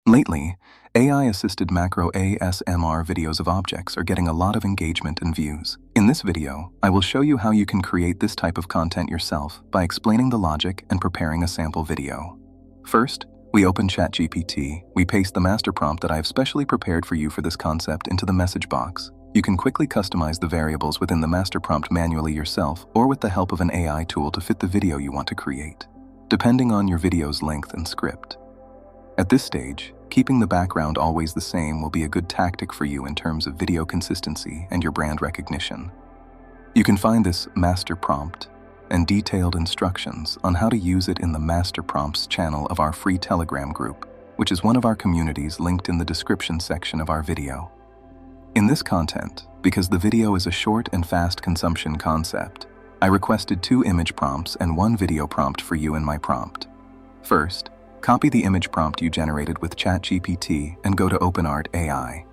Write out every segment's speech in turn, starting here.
Lately, AI-assisted macro ASMR videos of objects are getting a lot of engagement and views. In this video, I will show you how you can create this type of content yourself by explaining the logic and preparing a sample video. First, we open ChatGPT. We paste the master prompt that I have specially prepared for you for this concept into the message box. You can quickly customize the variables within the master prompt manually yourself or with the help of an AI tool to fit the video you want to create, depending on your video's length and script. At this stage, keeping the background always the same will be a good tactic for you in terms of video consistency and your brand recognition. You can find this master prompt and detailed instructions on how to use it in the Master Prompts channel of our free Telegram group, which is one of our communities linked in the description section of our video. In this content, because the video is a short and fast consumption concept, I requested 2 image prompts and 1 video prompt for you in my prompt. First, copy the image prompt you generated with ChatGPT and go to OpenArt AI.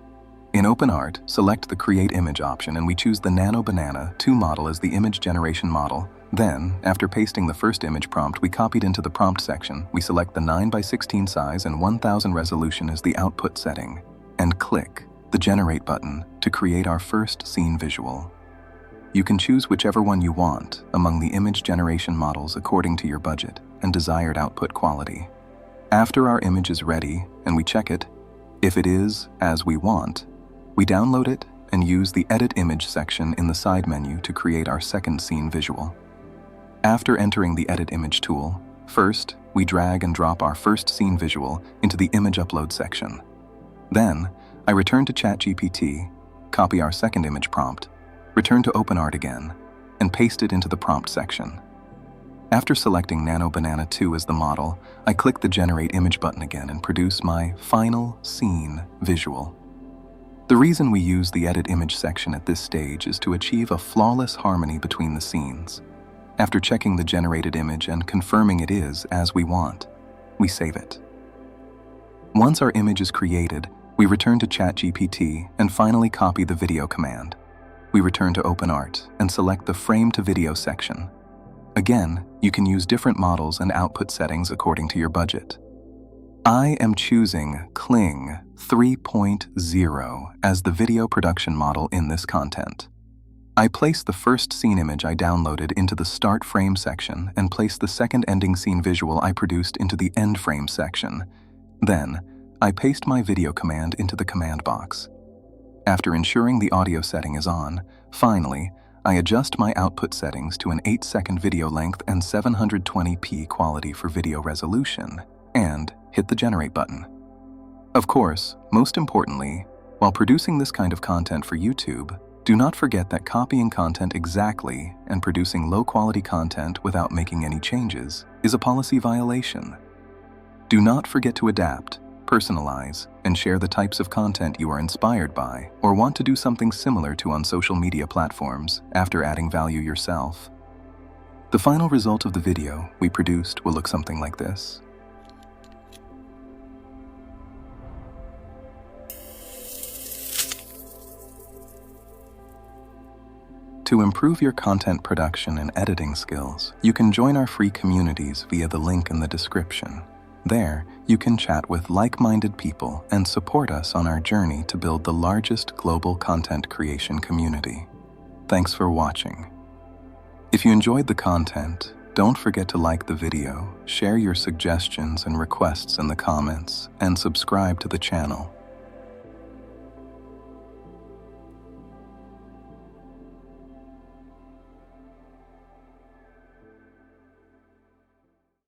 In OpenArt, select the Create Image option and we choose the Nano Banana 2 model as the image generation model. Then, after pasting the first image prompt we copied into the prompt section, we select the 9:16 size and 1000 resolution as the output setting, and click the Generate button to create our first scene visual. You can choose whichever one you want among the image generation models according to your budget and desired output quality. After our image is ready and we check it, if it is as we want, we download it and use the Edit Image section in the side menu to create our second scene visual. After entering the Edit Image tool, first, we drag and drop our first scene visual into the Image Upload section. Then, I return to ChatGPT, copy our second image prompt, return to OpenArt again, and paste it into the prompt section. After selecting Nano Banana 2 as the model, I click the Generate Image button again and produce my final scene visual. The reason we use the Edit Image section at this stage is to achieve a flawless harmony between the scenes. After checking the generated image and confirming it is as we want, we save it. Once our image is created, we return to ChatGPT and finally copy the video command. We return to OpenArt and select the Frame to Video section. Again, you can use different models and output settings according to your budget. I am choosing Kling 3.0 as the video production model in this content. I place the first scene image I downloaded into the Start Frame section and place the second ending scene visual I produced into the End Frame section. Then, I paste my video command into the command box. After ensuring the audio setting is on, finally, I adjust my output settings to an 8-second video length and 720p quality for video resolution, and hit the Generate button. Of course, most importantly, while producing this kind of content for YouTube, do not forget that copying content exactly and producing low-quality content without making any changes is a policy violation. Do not forget to adapt, personalize, and share the types of content you are inspired by or want to do something similar to on social media platforms after adding value yourself. The final result of the video we produced will look something like this. To improve your content production and editing skills, you can join our free communities via the link in the description. There, you can chat with like-minded people and support us on our journey to build the largest global content creation community. Thanks for watching. If you enjoyed the content, don't forget to like the video, share your suggestions and requests in the comments, and subscribe to the channel.